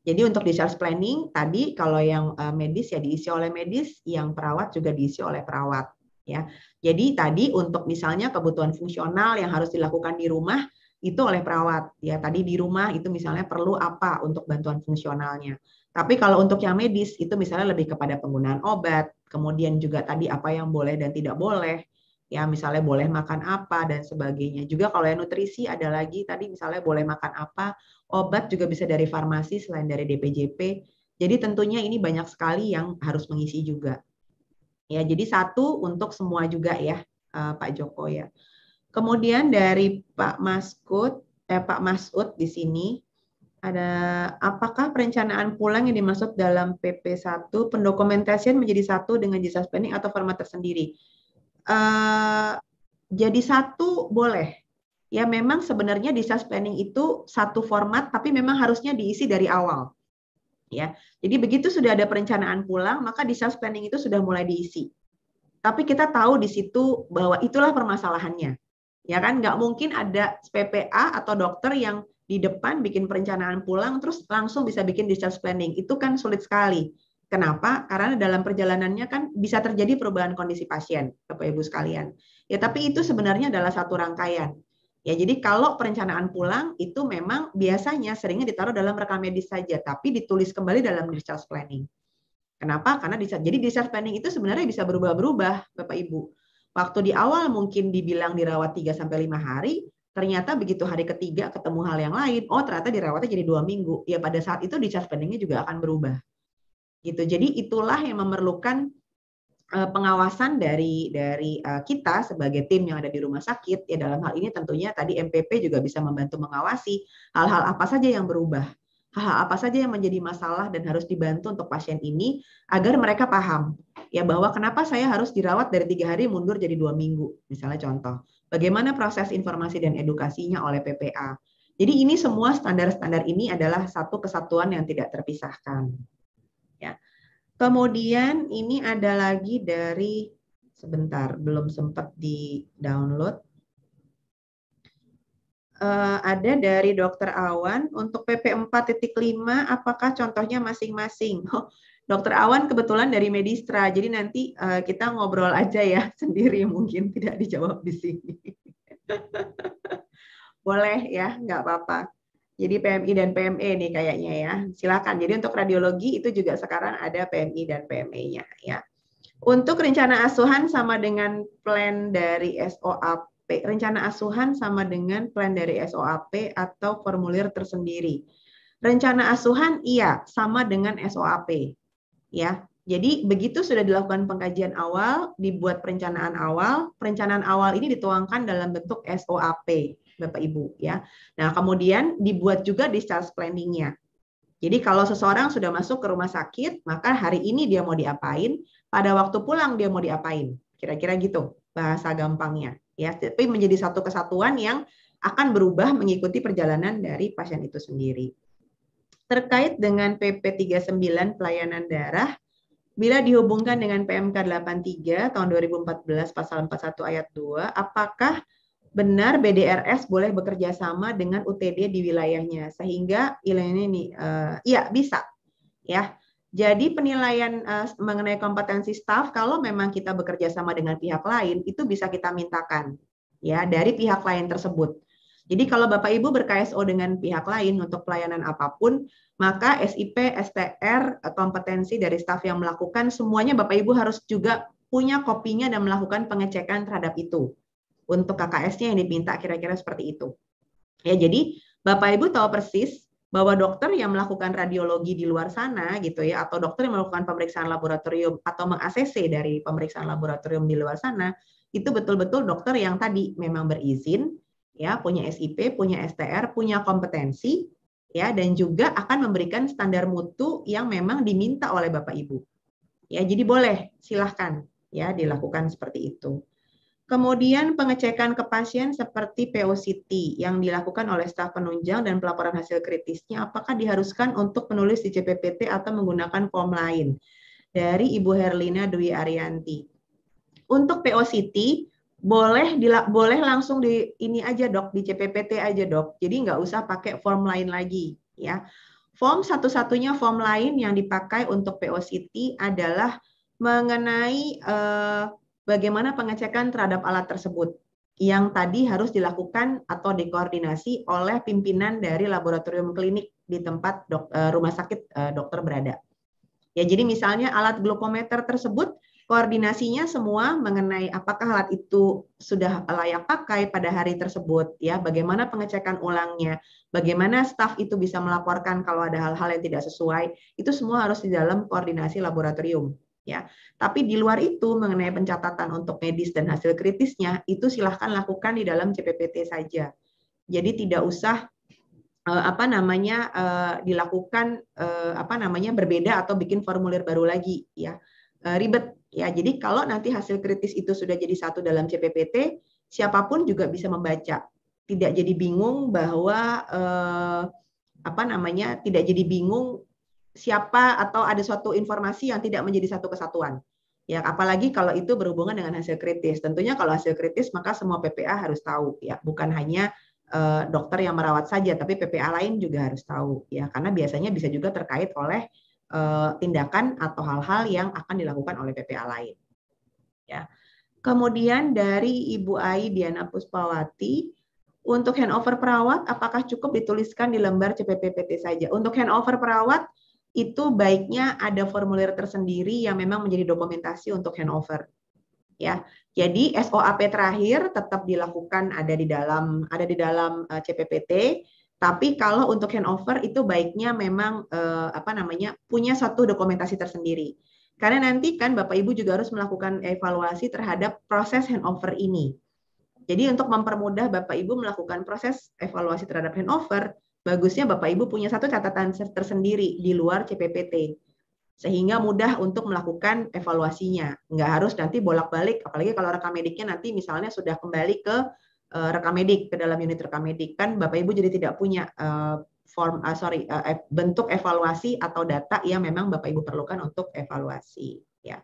Speaker 1: Jadi untuk discharge planning tadi kalau yang medis ya diisi oleh medis, yang perawat juga diisi oleh perawat, ya. Jadi tadi untuk misalnya kebutuhan fungsional yang harus dilakukan di rumah itu oleh perawat, ya. Tadi di rumah itu misalnya perlu apa untuk bantuan fungsionalnya. Tapi kalau untuk yang medis itu misalnya lebih kepada penggunaan obat, kemudian juga tadi apa yang boleh dan tidak boleh, ya misalnya boleh makan apa dan sebagainya. Juga kalau yang nutrisi ada lagi tadi misalnya boleh makan apa, obat juga bisa dari farmasi selain dari DPJP. Jadi tentunya ini banyak sekali yang harus mengisi juga. Ya, jadi satu untuk semua juga ya, Pak Joko ya. Kemudian dari Pak Masud di sini ada apakah perencanaan pulang yang dimaksud dalam PP1 pendokumentasian menjadi satu dengan discharge planning atau format tersendiri? Jadi satu boleh. Ya memang sebenarnya discharge planning itu satu format tapi memang harusnya diisi dari awal. Ya. Jadi begitu sudah ada perencanaan pulang, maka discharge planning itu sudah mulai diisi. Tapi kita tahu di situ bahwa itulah permasalahannya. Ya kan nggak mungkin ada PPA atau dokter yang di depan bikin perencanaan pulang terus langsung bisa bikin discharge planning. Itu kan sulit sekali. Kenapa? Karena dalam perjalanannya kan bisa terjadi perubahan kondisi pasien, Bapak Ibu sekalian. Ya, tapi itu sebenarnya adalah satu rangkaian. Ya, jadi kalau perencanaan pulang itu memang biasanya seringnya ditaruh dalam rekam medis saja, tapi ditulis kembali dalam discharge planning. Kenapa? Karena jadi discharge planning itu sebenarnya bisa berubah-berubah, Bapak Ibu. Waktu di awal mungkin dibilang dirawat 3-5 hari, ternyata begitu hari ketiga ketemu hal yang lain, oh ternyata dirawatnya jadi 2 minggu. Ya pada saat itu discharge planning-nya juga akan berubah. Gitu. Jadi itulah yang memerlukan pengawasan dari kita sebagai tim yang ada di rumah sakit. Ya dalam hal ini tentunya tadi MPP juga bisa membantu mengawasi hal-hal apa saja yang berubah, hal-hal apa saja yang menjadi masalah dan harus dibantu untuk pasien ini agar mereka paham ya bahwa kenapa saya harus dirawat dari 3 hari mundur jadi 2 minggu, misalnya contoh. Bagaimana proses informasi dan edukasinya oleh PPA. Jadi ini semua standar-standar ini adalah satu kesatuan yang tidak terpisahkan. Ya. Kemudian ini ada lagi dari, sebentar, belum sempat di-download. Ada dari Dokter Awan, untuk PP 4.5, apakah contohnya masing-masing? Oh, Dokter Awan kebetulan dari Medistra, jadi nanti kita ngobrol aja ya, sendiri mungkin tidak dijawab di sini. Boleh ya, nggak apa-apa. Jadi PMI dan PME nih kayaknya ya. Silakan. Jadi untuk radiologi itu juga sekarang ada PMI dan PME-nya ya. Untuk rencana asuhan sama dengan plan dari SOAP. Rencana asuhan sama dengan plan dari SOAP atau formulir tersendiri. Rencana asuhan iya sama dengan SOAP. Ya. Jadi begitu sudah dilakukan pengkajian awal, dibuat perencanaan awal ini dituangkan dalam bentuk SOAP. Bapak Ibu ya. Nah, kemudian dibuat juga discharge planning-nya. Jadi kalau seseorang sudah masuk ke rumah sakit, maka hari ini dia mau diapain, pada waktu pulang dia mau diapain. Kira-kira gitu bahasa gampangnya ya. Tapi menjadi satu kesatuan yang akan berubah mengikuti perjalanan dari pasien itu sendiri. Terkait dengan PP 39 pelayanan darah, bila dihubungkan dengan PMK 83 tahun 2014 pasal 41 ayat 2, apakah benar BDRS boleh bekerja sama dengan UTD di wilayahnya sehingga ini iya bisa ya. Jadi penilaian mengenai kompetensi staf kalau memang kita bekerja sama dengan pihak lain itu bisa kita mintakan ya dari pihak lain tersebut. Jadi kalau Bapak Ibu ber-KSO dengan pihak lain untuk pelayanan apapun, maka SIP, STR, kompetensi dari staf yang melakukan semuanya Bapak Ibu harus juga punya kopinya dan melakukan pengecekan terhadap itu. Untuk KKS-nya yang diminta kira-kira seperti itu. Ya, jadi Bapak Ibu tahu persis bahwa dokter yang melakukan radiologi di luar sana gitu ya, atau dokter yang melakukan pemeriksaan laboratorium atau meng-ACC dari pemeriksaan laboratorium di luar sana, itu betul-betul dokter yang tadi memang berizin, ya, punya SIP, punya STR, punya kompetensi, ya, dan juga akan memberikan standar mutu yang memang diminta oleh Bapak Ibu. Ya, jadi boleh, silahkan ya dilakukan seperti itu. Kemudian pengecekan ke pasien seperti POCT yang dilakukan oleh staf penunjang dan pelaporan hasil kritisnya apakah diharuskan untuk menulis di CPPT atau menggunakan form lain? Dari Ibu Herlina Dwi Arianti. Untuk POCT boleh langsung di ini aja dok, di CPPT aja dok. Jadi nggak usah pakai form lain lagi ya. Form satu-satunya form lain yang dipakai untuk POCT adalah mengenai bagaimana pengecekan terhadap alat tersebut yang tadi harus dilakukan atau dikoordinasi oleh pimpinan dari laboratorium klinik di tempat rumah sakit dokter berada. Ya, jadi misalnya alat glukometer tersebut koordinasinya semua mengenai apakah alat itu sudah layak pakai pada hari tersebut, ya, bagaimana pengecekan ulangnya, bagaimana staf itu bisa melaporkan kalau ada hal-hal yang tidak sesuai, itu semua harus di dalam koordinasi laboratorium. Ya, tapi di luar itu mengenai pencatatan untuk medis dan hasil kritisnya itu silahkan lakukan di dalam CPPT saja. Jadi tidak usah dilakukan berbeda atau bikin formulir baru lagi ya, ribet ya. Jadi kalau nanti hasil kritis itu sudah jadi satu dalam CPPT, siapapun juga bisa membaca, tidak jadi bingung bahwa tidak jadi bingung siapa atau ada suatu informasi yang tidak menjadi satu kesatuan. Ya, apalagi kalau itu berhubungan dengan hasil kritis. Tentunya kalau hasil kritis maka semua PPA harus tahu ya, bukan hanya dokter yang merawat saja, tapi PPA lain juga harus tahu ya, karena biasanya bisa juga terkait oleh tindakan atau hal-hal yang akan dilakukan oleh PPA lain. Ya. Kemudian dari Ibu Ai Diana Puspawati, untuk handover perawat, apakah cukup dituliskan di lembar CPPT saja? Untuk handover perawat, itu baiknya ada formulir tersendiri yang memang menjadi dokumentasi untuk handover. Ya, jadi SOAP terakhir tetap dilakukan ada di dalam CPPT. Tapi kalau untuk handover itu baiknya memang punya satu dokumentasi tersendiri. Karena nanti kan Bapak Ibu juga harus melakukan evaluasi terhadap proses handover ini. Jadi untuk mempermudah Bapak Ibu melakukan proses evaluasi terhadap handover, bagusnya Bapak Ibu punya satu catatan tersendiri di luar CPPT. Sehingga mudah untuk melakukan evaluasinya. Nggak harus nanti bolak-balik, apalagi kalau rekam mediknya nanti misalnya sudah kembali ke rekam medik, ke dalam unit rekam medik. Kan Bapak Ibu jadi tidak punya bentuk evaluasi atau data yang memang Bapak Ibu perlukan untuk evaluasi. Ya.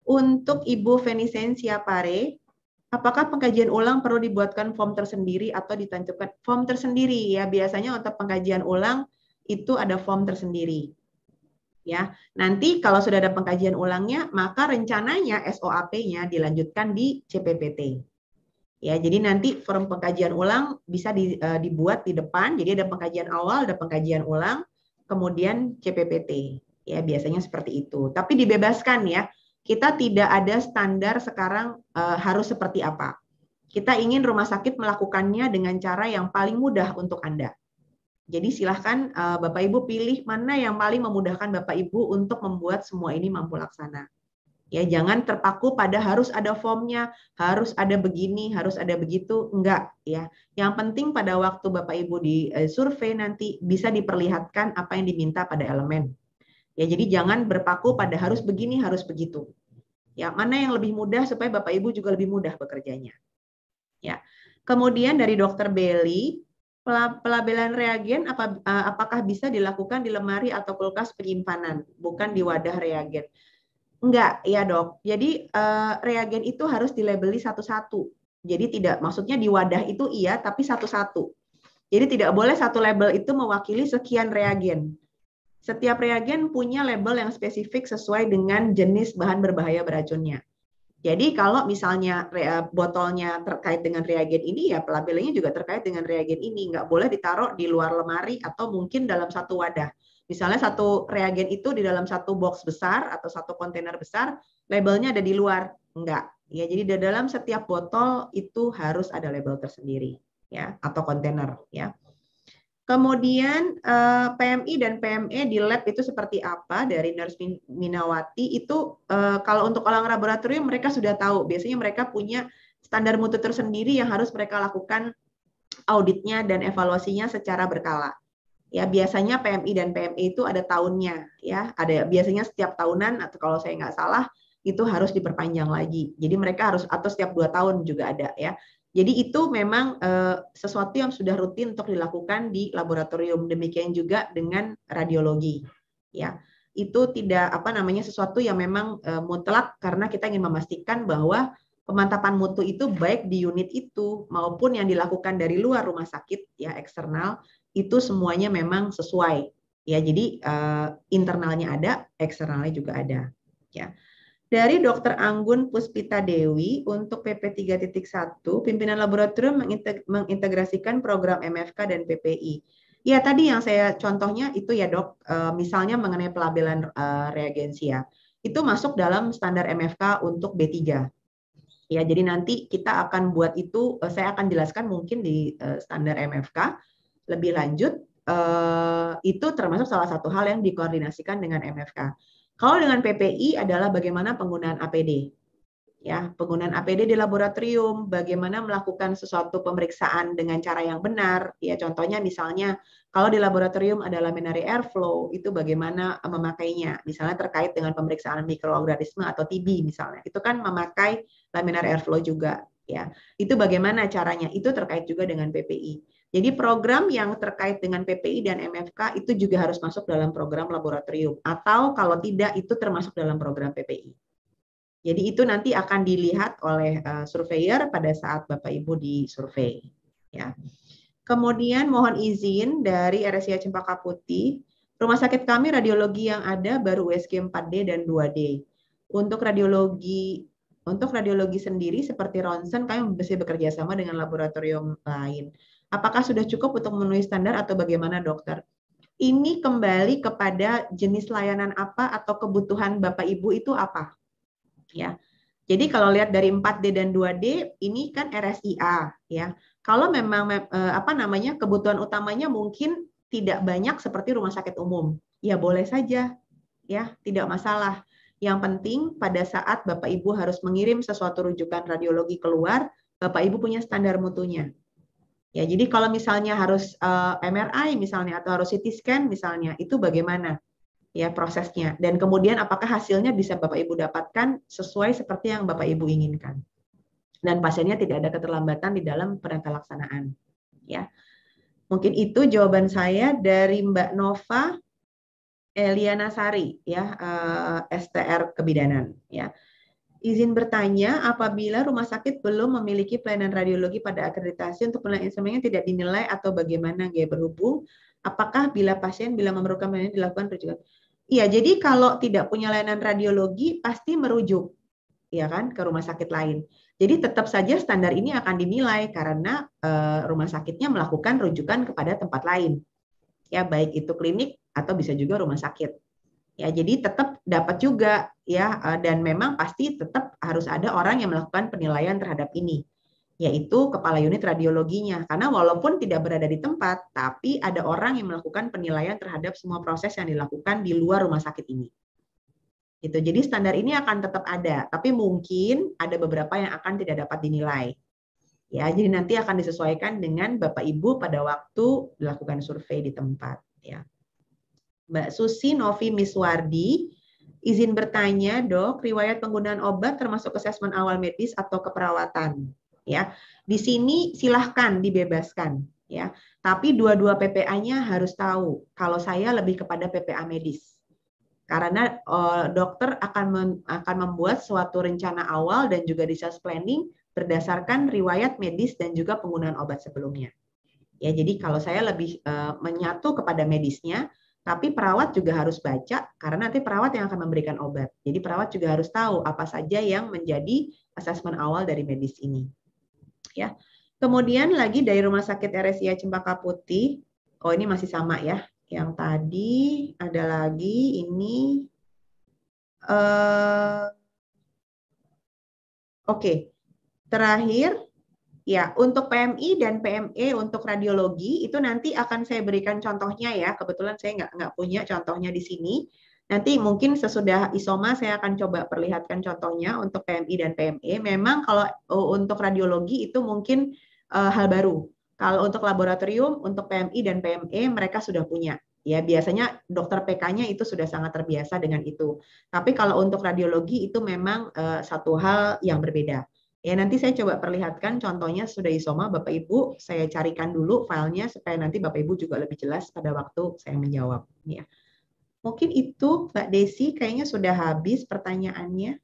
Speaker 1: Untuk Ibu Venisensia Pare, apakah pengkajian ulang perlu dibuatkan form tersendiri atau ditancapkan form tersendiri? Ya, biasanya untuk pengkajian ulang itu ada form tersendiri. Ya, nanti kalau sudah ada pengkajian ulangnya, maka rencananya SOAP-nya dilanjutkan di CPPT. Ya, jadi nanti form pengkajian ulang bisa dibuat di depan. Jadi ada pengkajian awal, ada pengkajian ulang, kemudian CPPT. Ya, biasanya seperti itu. Tapi dibebaskan ya. Kita tidak ada standar sekarang harus seperti apa. Kita ingin rumah sakit melakukannya dengan cara yang paling mudah untuk Anda. Jadi silahkan Bapak Ibu pilih mana yang paling memudahkan Bapak Ibu untuk membuat semua ini mampu laksana. Ya, jangan terpaku pada harus ada formnya, harus ada begini, harus ada begitu, enggak ya. Yang penting pada waktu Bapak Ibu di survei nanti bisa diperlihatkan apa yang diminta pada elemen. Ya, jadi jangan berpaku pada harus begini, harus begitu. Ya, mana yang lebih mudah supaya Bapak Ibu juga lebih mudah bekerjanya. Ya. Kemudian dari Dr. Belly, pelabelan reagen apakah bisa dilakukan di lemari atau kulkas penyimpanan, bukan di wadah reagen? Enggak, ya dok. Jadi reagen itu harus dilabeli satu-satu. Jadi tidak, maksudnya di wadah itu iya, tapi satu-satu. Jadi tidak boleh satu label itu mewakili sekian reagen. Setiap reagen punya label yang spesifik sesuai dengan jenis bahan berbahaya beracunnya. Jadi kalau misalnya botolnya terkait dengan reagen ini, ya pelabelannya juga terkait dengan reagen ini. Nggak boleh ditaruh di luar lemari atau mungkin dalam satu wadah. Misalnya satu reagen itu di dalam satu box besar atau satu kontainer besar, labelnya ada di luar. Enggak. Ya, jadi di dalam setiap botol itu harus ada label tersendiri, ya, atau kontainer, ya. Kemudian PMI dan PME di lab itu seperti apa dari Nurse Minawati itu kalau untuk orang laboratorium mereka sudah tahu, biasanya mereka punya standar mutu tersendiri yang harus mereka lakukan auditnya dan evaluasinya secara berkala. Ya, biasanya PMI dan PME itu ada tahunnya, ya, ada biasanya setiap tahunan atau kalau saya nggak salah itu harus diperpanjang lagi. Jadi mereka harus, atau setiap 2 tahun juga ada ya. Jadi itu memang sesuatu yang sudah rutin untuk dilakukan di laboratorium. Demikian juga dengan radiologi. Ya, itu tidak sesuatu yang memang mutlak, karena kita ingin memastikan bahwa pemantapan mutu itu baik di unit itu maupun yang dilakukan dari luar rumah sakit ya, eksternal, itu semuanya memang sesuai. Ya, jadi internalnya ada, eksternalnya juga ada. Ya. Dari Dr. Anggun Puspita Dewi untuk PP 3.1, pimpinan laboratorium mengintegrasikan program MFK dan PPI. Ya, tadi yang saya contohnya itu ya dok, misalnya mengenai pelabelan reagensia, itu masuk dalam standar MFK untuk B3. Ya, jadi nanti kita akan buat itu, saya akan jelaskan mungkin di standar MFK lebih lanjut. Itu termasuk salah satu hal yang dikoordinasikan dengan MFK. Kalau dengan PPI adalah bagaimana penggunaan APD. Ya, penggunaan APD di laboratorium, bagaimana melakukan sesuatu pemeriksaan dengan cara yang benar. Ya, contohnya misalnya kalau di laboratorium ada laminary airflow, itu bagaimana memakainya. Misalnya terkait dengan pemeriksaan mikroorganisme atau TB misalnya. Itu kan memakai laminary airflow juga. Ya, itu bagaimana caranya? Itu terkait juga dengan PPI. Jadi program yang terkait dengan PPI dan MFK itu juga harus masuk dalam program laboratorium, atau kalau tidak itu termasuk dalam program PPI. Jadi itu nanti akan dilihat oleh surveyor pada saat Bapak Ibu disurvei. Ya. Kemudian mohon izin dari RSIA Cempaka Putih, rumah sakit kami radiologi yang ada baru USG 4D dan 2D. Untuk radiologi sendiri seperti ronsen kami masih bekerja sama dengan laboratorium lain. Apakah sudah cukup untuk memenuhi standar atau bagaimana dokter? Ini kembali kepada jenis layanan apa atau kebutuhan Bapak Ibu itu apa. Ya. Jadi kalau lihat dari 4D dan 2D, ini kan RSIA. Ya. Kalau memang kebutuhan utamanya mungkin tidak banyak seperti rumah sakit umum, ya boleh saja. Ya, tidak masalah. Yang penting pada saat Bapak Ibu harus mengirim sesuatu rujukan radiologi keluar, Bapak Ibu punya standar mutunya. Ya, jadi kalau misalnya harus MRI misalnya atau harus CT scan misalnya, itu bagaimana ya prosesnya? Dan kemudian apakah hasilnya bisa Bapak Ibu dapatkan sesuai seperti yang Bapak Ibu inginkan? Dan pasiennya tidak ada keterlambatan di dalam penata-laksanaan. Ya. Mungkin itu jawaban saya dari Mbak Nova Eliana Sari ya, STR Kebidanan ya. Izin bertanya, apabila rumah sakit belum memiliki pelayanan radiologi pada akreditasi untuk pelayanan instrumennya tidak dinilai atau bagaimana ya, berhubung, apakah bila memerlukan pelayanan dilakukan rujukan? Iya, jadi kalau tidak punya layanan radiologi pasti merujuk ya kan ke rumah sakit lain. Jadi tetap saja standar ini akan dinilai karena rumah sakitnya melakukan rujukan kepada tempat lain. Ya, baik itu klinik atau bisa juga rumah sakit. Ya, jadi tetap dapat juga ya, dan memang pasti tetap harus ada orang yang melakukan penilaian terhadap ini, yaitu kepala unit radiologinya. Karena walaupun tidak berada di tempat, tapi ada orang yang melakukan penilaian terhadap semua proses yang dilakukan di luar rumah sakit ini. Gitu. Jadi standar ini akan tetap ada, tapi mungkin ada beberapa yang akan tidak dapat dinilai. Ya, jadi nanti akan disesuaikan dengan Bapak Ibu pada waktu dilakukan survei di tempat. Ya. Mbak Susi Novi Miswardi, izin bertanya, dok, riwayat penggunaan obat termasuk asesmen awal medis atau keperawatan. Ya, di sini silahkan dibebaskan. Ya, tapi dua-dua PPA-nya harus tahu. Kalau saya lebih kepada PPA medis, karena dokter akan membuat suatu rencana awal dan juga discharge planning berdasarkan riwayat medis dan juga penggunaan obat sebelumnya. Ya, jadi kalau saya lebih menyatu kepada medisnya. Tapi perawat juga harus baca karena nanti perawat yang akan memberikan obat. Jadi perawat juga harus tahu apa saja yang menjadi asesmen awal dari medis ini. Ya. Kemudian lagi dari Rumah Sakit RSIA Cempaka Putih. Oh, ini masih sama ya. Yang tadi ada lagi ini. Oke. Terakhir. Ya, untuk PMI dan PME untuk radiologi itu nanti akan saya berikan contohnya ya. Kebetulan saya nggak punya contohnya di sini. Nanti mungkin sesudah ISOMA saya akan coba perlihatkan contohnya untuk PMI dan PME. Memang kalau untuk radiologi itu mungkin hal baru. Kalau untuk laboratorium, untuk PMI dan PME mereka sudah punya. Ya, biasanya dokter PK-nya itu sudah sangat terbiasa dengan itu. Tapi kalau untuk radiologi itu memang satu hal yang berbeda. Ya, nanti saya coba perlihatkan contohnya sudah isoma Bapak Ibu, saya carikan dulu filenya supaya nanti Bapak Ibu juga lebih jelas pada waktu saya menjawab. Ya. Mungkin itu Mbak Desi, kayaknya sudah habis pertanyaannya.